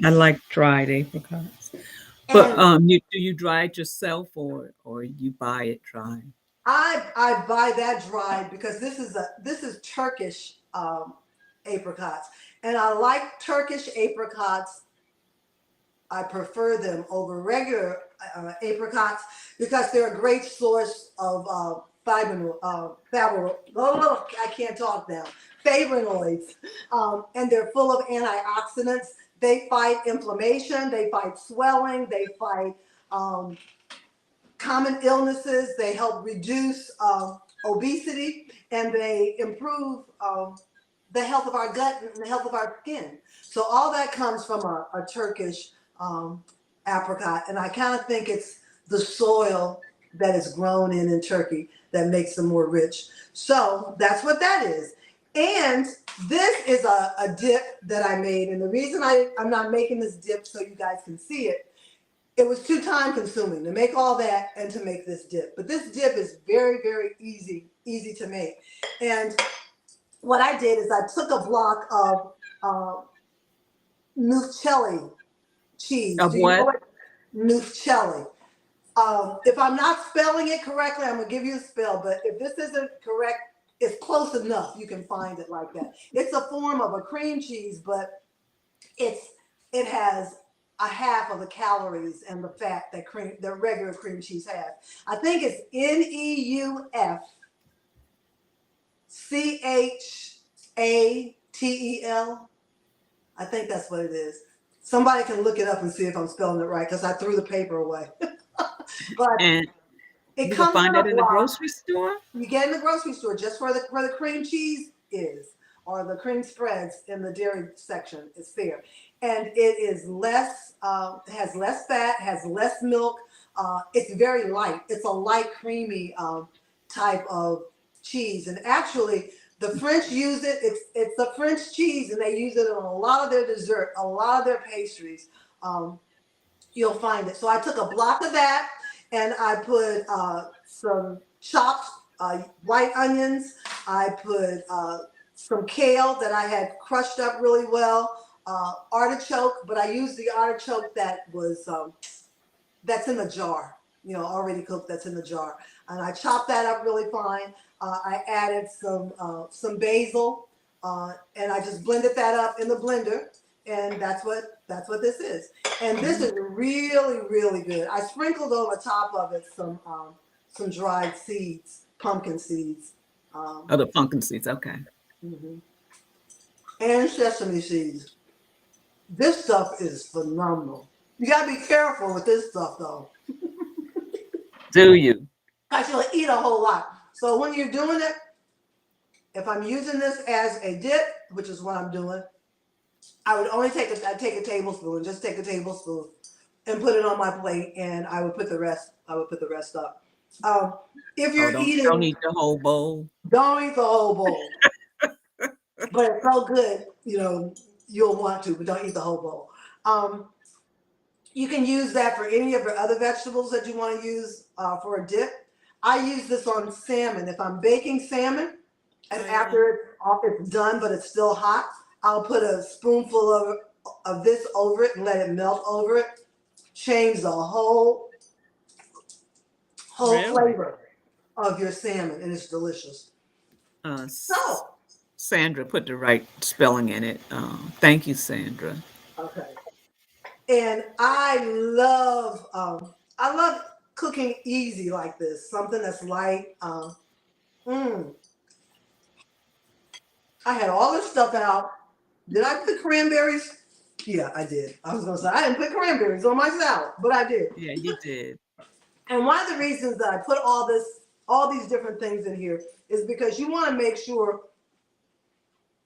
I like dried apricots. But And do you dry it yourself or you buy it dry? I buy that dried because this is Turkish apricots, and I like Turkish apricots. I prefer them over regular apricots because they're a great source of I can't talk now, flavonoids, and they're full of antioxidants. They fight inflammation, they fight swelling, they fight um, common illnesses, they help reduce obesity, and they improve the health of our gut and the health of our skin. So all that comes from a Turkish um, apricot, and I kind of think it's the soil that is grown in Turkey that makes them more rich. So that's what that is. And this is a dip that I made, and the reason I'm not making this dip so you guys can see it, it was too time consuming to make all that and to make this dip. But this dip is very, very easy to make. And what I did is I took a block of Nuccelli cheese. Of Do you know what? what Nuccelli? If I'm not spelling it correctly, I'm gonna give you a spell. But if this isn't correct, it's close enough. You can find it like that. It's a form of a cream cheese, but it's it has a half of the calories and the fat that regular cream cheese has. I think it's Neufchatel. I think that's what it is. Somebody can look it up and see if I'm spelling it right because I threw the paper away. But And it you can comes find in a that in the block. grocery store? You get in the grocery store just where the cream cheese is, or the cream spreads in the dairy section is fair, and it is less, has less fat, has less milk. It's very light. It's a light, creamy type of cheese, and actually, the French use it. It's a French cheese, and they use it on a lot of their dessert, a lot of their pastries. Um, you'll find it. So I took a block of that and I put some chopped white onions. I put some kale that I had crushed up really well, artichoke, but I used the artichoke that's in the jar, already cooked. That's in the jar, and I chopped that up really fine. I added some basil, and I just blended that up in the blender, and that's what this is. And this is really really good. I sprinkled over top of it some dried seeds, pumpkin seeds, um, Oh, the pumpkin seeds. Okay. mhm, and sesame seeds. This stuff is phenomenal. You gotta be careful with this stuff though. Do you? I should eat a whole lot. So when you're doing it, if I'm using this as a dip, which is what I'm doing, I would only I'd take a tablespoon, just take a tablespoon and put it on my plate, and I would put the rest up. Um, if Oh, you're don't eating, eat the whole bowl. don't eat the whole bowl, but it's so good, you'll want to, but don't eat the whole bowl. Um, you can use that for any of your other vegetables that you want to use for a dip. I use this on salmon. If I'm baking salmon, and Oh yeah. after it's done, but it's still hot, I'll put a spoonful of this over it and let it melt over it. Change the whole Really? flavor of your salmon, and it's delicious. Uh, So, S- Sandra put the right spelling in it. Thank you, Sandra. okay. And I love cooking easy like this, something that's light. Mm, I had all this stuff out. Did I put cranberries? Yeah, I did. I was gonna say I didn't put cranberries on my salad, but I did. Yeah, you did. And one of the reasons that I put all these different things in here is because you want to make sure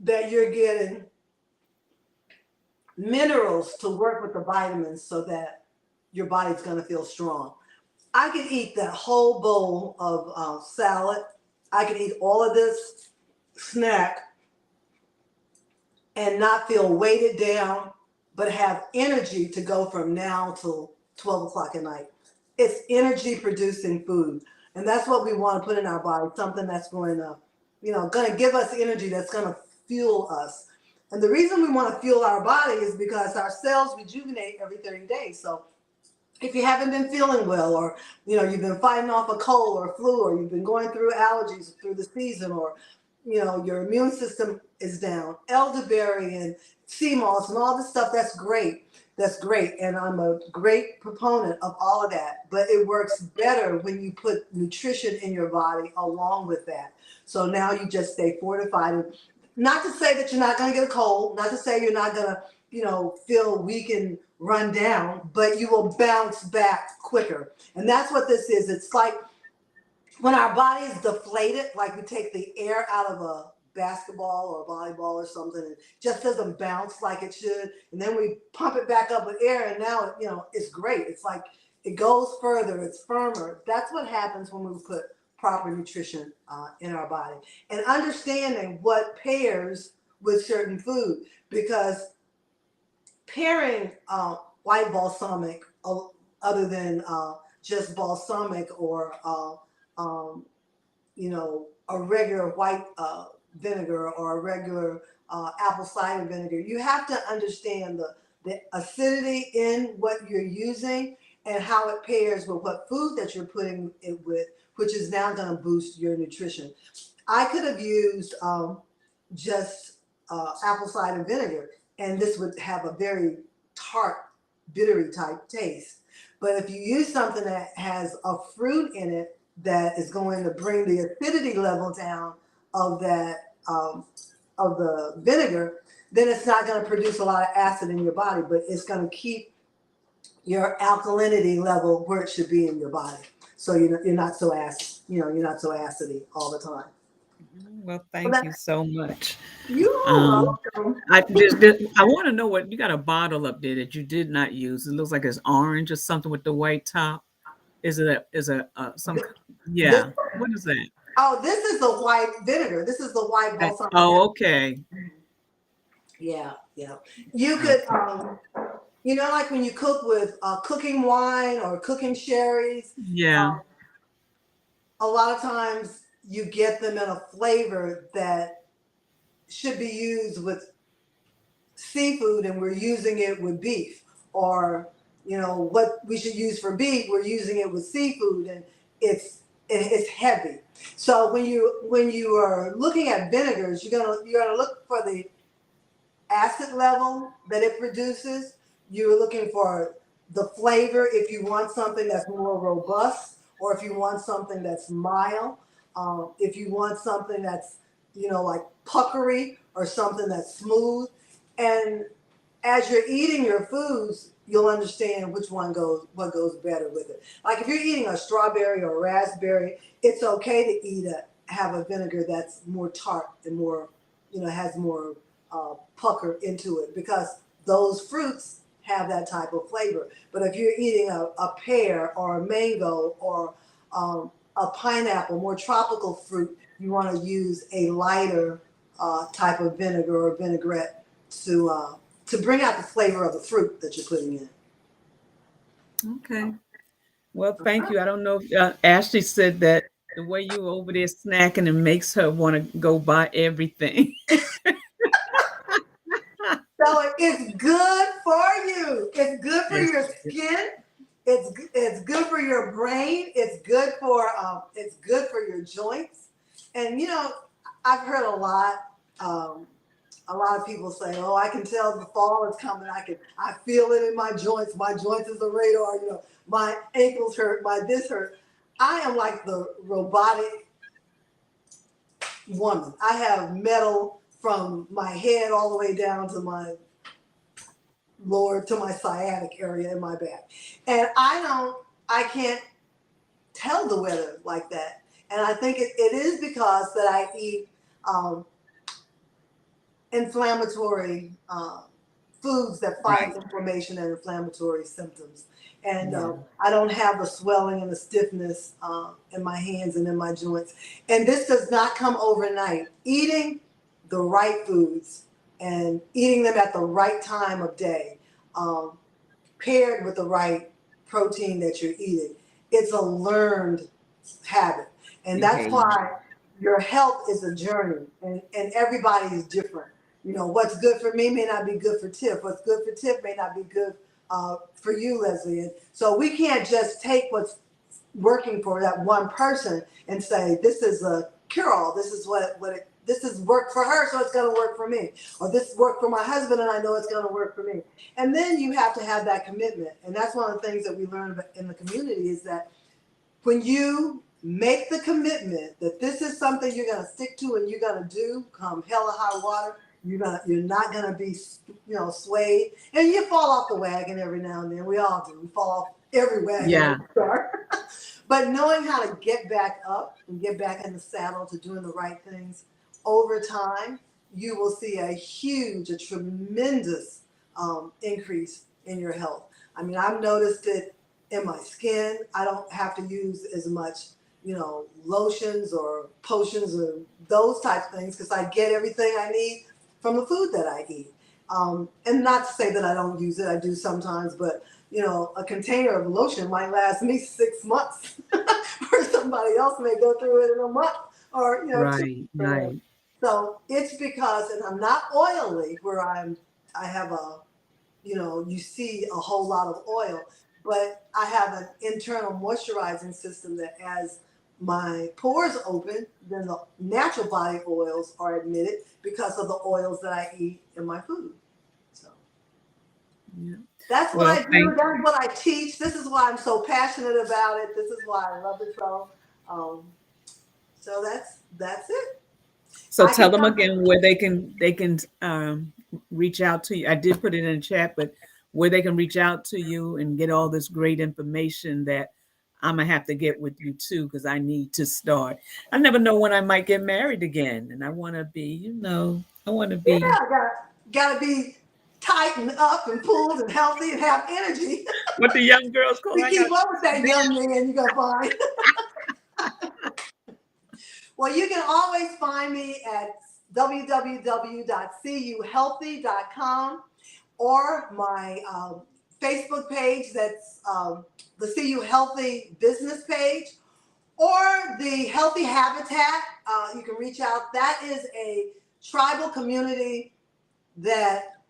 that you're getting minerals to work with the vitamins so that your body's going to feel strong. I could eat that whole bowl of salad. I could eat all of this snack and not feel weighted down, but have energy to go from now till 12 o'clock at night. It's energy producing food. And that's what we want to put in our body, something that's going to give us energy, that's going to fuel us. And the reason we want to fuel our body is because our cells rejuvenate every 30 days. So if you haven't been feeling well, or you've been fighting off a cold or flu, or you've been going through allergies through the season, or your immune system is down, elderberry and sea moss and all this stuff, that's great, and I'm a great proponent of all of that, but it works better when you put nutrition in your body along with that. So now you just stay fortified. And not to say that you're not going to get a cold, not to say you're not going to feel weak and run down, but you will bounce back quicker. And that's what this is. It's like when our body is deflated, like we take the air out of a basketball or volleyball or something, and it just doesn't bounce like it should. And then we pump it back up with air, and now it's great. It's like it goes further, it's firmer. That's what happens when we put proper nutrition in our body. And understanding what pairs with certain food, because pairing white balsamic, other than just balsamic, or um, a regular white vinegar, or a regular apple cider vinegar, you have to understand the acidity in what you're using and how it pairs with what food that you're putting it with, which is now going to boost your nutrition. I could have used just apple cider vinegar, and this would have a very tart, bittery type taste. But if you use something that has a fruit in it that is going to bring the acidity level down of that of the vinegar, then it's not going to produce a lot of acid in your body, but it's going to keep your alkalinity level where it should be in your body. So you're not so you're not so acidy all the time. Well, So thank that you so much. you are Um, welcome. I want to know what you got a bottle up there that you did not use. It looks like it's orange or something with the white top. Is a some? This Yeah. What is that? Oh, this is the white vinegar. This is the white balsamic vinegar. Oh, okay. Yeah, yeah. You could, Okay. like when you cook with cooking wine or cooking sherries, Yeah. um, a lot of times you get them in a flavor that should be used with seafood, and we're using it with beef, or what we should use for beef, we're using it with seafood, and it's heavy. So when you are looking at vinegars, you're gonna look for the acid level that it produces. You're looking for the flavor, if you want something that's more robust, or if you want something that's mild, if you want something that's like puckery, or something that's smooth. And as you're eating your foods, you'll understand what goes better with it. Like if you're eating a strawberry or a raspberry, it's okay to have a vinegar that's more tart and more, has more pucker into it because those fruits have that type of flavor. But if you're eating a pear or a mango or a pineapple, more tropical fruit, you want to use a lighter type of vinegar or vinaigrette to bring out the flavor of the fruit that you're putting in. Okay. Well, thank you. I don't know if Ashley said that the way you over there snacking and makes her want to go buy everything. So it's good for you. It's good for Yes. your skin. It's good for your brain. It's good for your joints. And I've heard um, a lot of people say, "Oh, I can tell the fall is coming. I feel it in my joints. My joints is the radar. My ankles hurt. My this hurt." I am like the robotic woman. I have metal from my head all the way down to my lower to my sciatic area in my back. And I can't tell the weather like that. And I think it is because that I eat um, inflammatory foods that fight Right. inflammation and inflammatory symptoms. And Yeah. I don't have the swelling and the stiffness in my hands and in my joints. And this does not come overnight. Eating the right foods and eating them at the right time of day, um, paired with the right protein that you're eating, it's a learned habit. And that's Behavior. why your health is a journey, and everybody is different. What's good for me may not be good for Tiff. What's good for Tiff may not be good for you, Leslie. And so we can't just take what's working for that one person and say this is a cure-all. This is this is work for her, so it's going to work for me. Or this worked for my husband, and I know it's going to work for me. And then you have to have that commitment. And that's one of the things that we learn in the community is that when you make the commitment that this is something you're going to stick to and you're going to do, come hell or high water, you're not going to be swayed, and you fall off the wagon every now and then. We all do. We fall off every wagon that Yeah. we start. But knowing how to get back up and get back in the saddle to doing the right things over time, you will see a tremendous increase in your health. I mean, I've noticed it in my skin. I don't have to use as much, lotions or potions or those type of things because I get everything I need from the food that I eat. And not to say that I don't use it, I do sometimes, but a container of lotion might last me 6 months, or somebody else may go through it in a month, or two. Right. Right. So it's because, and I'm not oily, where I have you see a whole lot of oil, but I have an internal moisturizing system that as my pores open, then the natural body oils are admitted because of the oils that I eat in my food. So Yeah. that's what Well, I do. thank That's what I teach. This is why I'm so passionate about it. This is why I love it so. Um, so that's it. So I tell can them come. again where they can reach out to you. I did put it in the chat, but where they can reach out to you and get all this great information that I'm gonna have to get with you too because I need to start. I never know when I might get married again, and I want to be, I want to Yeah, be gotta be tightened up and pulled and healthy and have energy what the young girls call. to I got keep up with that young man you're gonna find. Well, you can always find me at www.cuhealthy.com or my Facebook page, that's the CU Healthy business page, or the Healthy Habitat. You can reach out. That is a tribal community that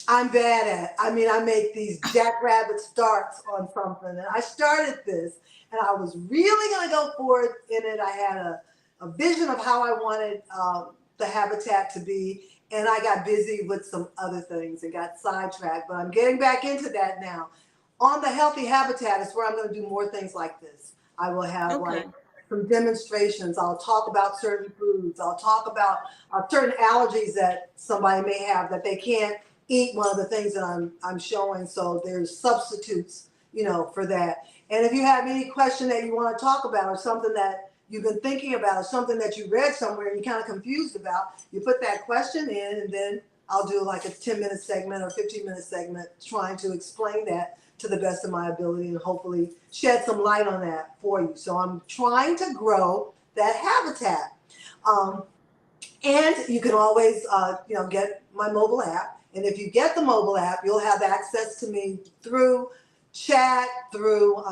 I'm bad at. I mean, I make these jackrabbit starts on something. And I started this and I was really going to go forward in it. I had a vision of how I wanted the habitat to be. And I got busy with some other things and got sidetracked. But I'm getting back into that now. On the Healthy Habitat is where I'm going to do more things like this. I will have okay, like some demonstrations. I'll talk about certain foods. I'll talk about certain allergies that somebody may have that they can't eat one of the things that I'm showing. So there's substitutes, for that. And if you have any question that you want to talk about or something that you've been thinking about, or something that you read somewhere and you're kind of confused about, you put that question in, and then I'll do like a 10-minute segment or 15-minute segment trying to explain that to the best of my ability and hopefully shed some light on that for you. So I'm trying to grow that habitat. Um, and you can always, get my mobile app. And if you get the mobile app, you'll have access to me through chat, through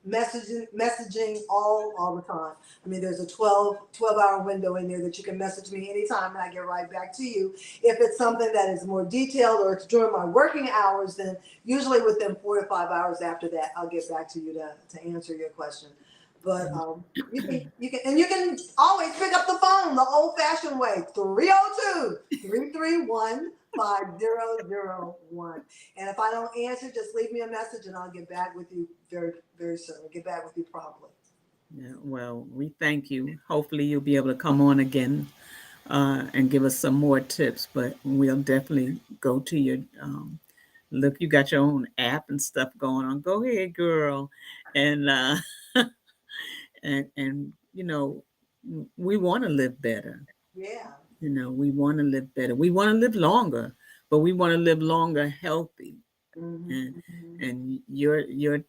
messaging all the time. I mean, there's a 12-hour window in there that you can message me anytime, and I get right back to you. If it's something that is more detailed or it's during my working hours, then usually within 4 to 5 hours after that, I'll get back to you to answer your question. But you can always pick up the phone the old-fashioned way, 302-331-5001. And if I don't answer, just leave me a message and I'll get back with you very, very soon. I'll get back with you promptly. Yeah, well, we thank you. Hopefully, you'll be able to come on again and give us some more tips. But we'll definitely go to your look. You got your own app and stuff going on. Go ahead, girl, and and we want to live better. Yeah. We want to live better. We want to live longer, but we want to live longer healthy. Mm-hmm. And Mm-hmm. and your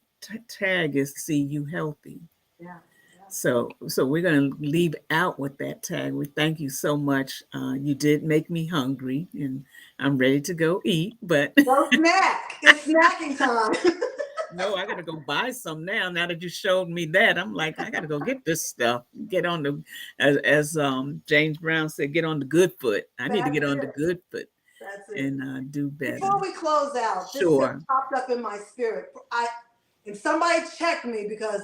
tag is see you healthy. Yeah. Yeah. So we're going to leave out with that tag. We thank you so much. You did make me hungry, and I'm ready to go eat. But Go snack. It's snacking time. no, I got to go buy some now. Now that you showed me that, I'm like, I got to go get this stuff. Get on the, as James Brown said, get on the good foot. I need to That's get on the it. good foot That's it. and do better. Before we close out, this just Sure. popped up in my spirit. And somebody check me because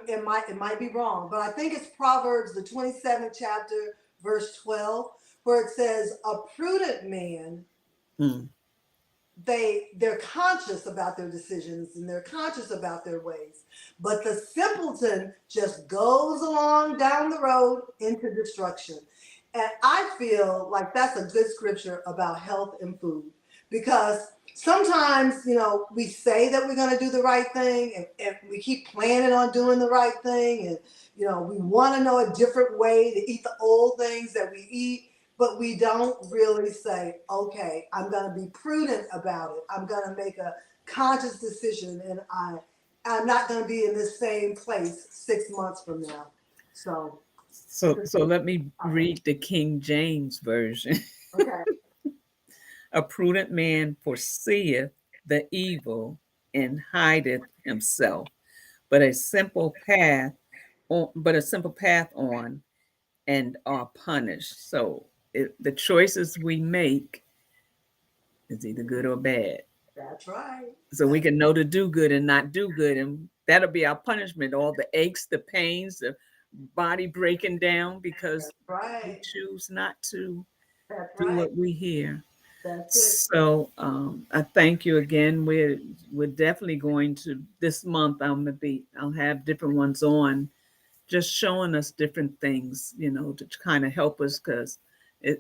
it might be wrong, but I think it's Proverbs the 27th chapter, verse 12, where it says, "A prudent man, Mm. they're conscious about their decisions and they're conscious about their ways, but the simpleton just goes along down the road into destruction." And I feel like that's a good scripture about health and food, because sometimes, we say that we're going to do the right thing, and we keep planning on doing the right thing, and we want to know a different way to eat the old things that we eat, but we don't really say, okay, I'm going to be prudent about it. I'm going to make a conscious decision, and I'm not going to be in this same place 6 months from now. So, So let me read the King James version. okay, A prudent man foreseeth the evil and hideth himself, but a simple path on and are punished. So the choices we make is either good or bad. that's right. So we can know to do good and not do good, and that'll be our punishment. All the aches, the pains, the body breaking down because That's we right. choose not to That's do right. what we hear. That's it. So I thank you again. We're definitely going to this month. I'll have different ones on, just showing us different things, to kind of help us. Because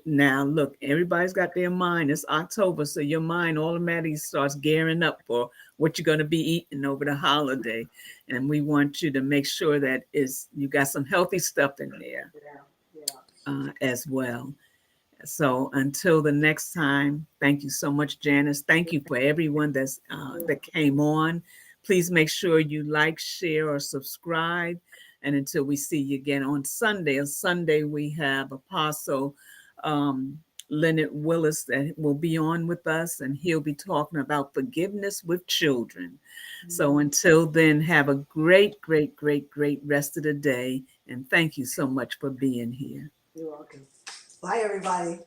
now look, everybody's got their mind. It's October, so your mind automatically starts gearing up for what you're going to be eating over the holiday, and we want you to make sure that is you got some healthy stuff in there Yeah. Yeah. as well. So until the next time, thank you so much, Janice. Thank you for everyone that came on. Please make sure you like, share, or subscribe. And until we see you again on Sunday. On Sunday, we have Apostle um, Leonard Willis that will be on with us, and he'll be talking about forgiveness with children. So Mhm. until then, have a great, great, great, great rest of the day. And thank you so much for being here. You're welcome. Bye, everybody.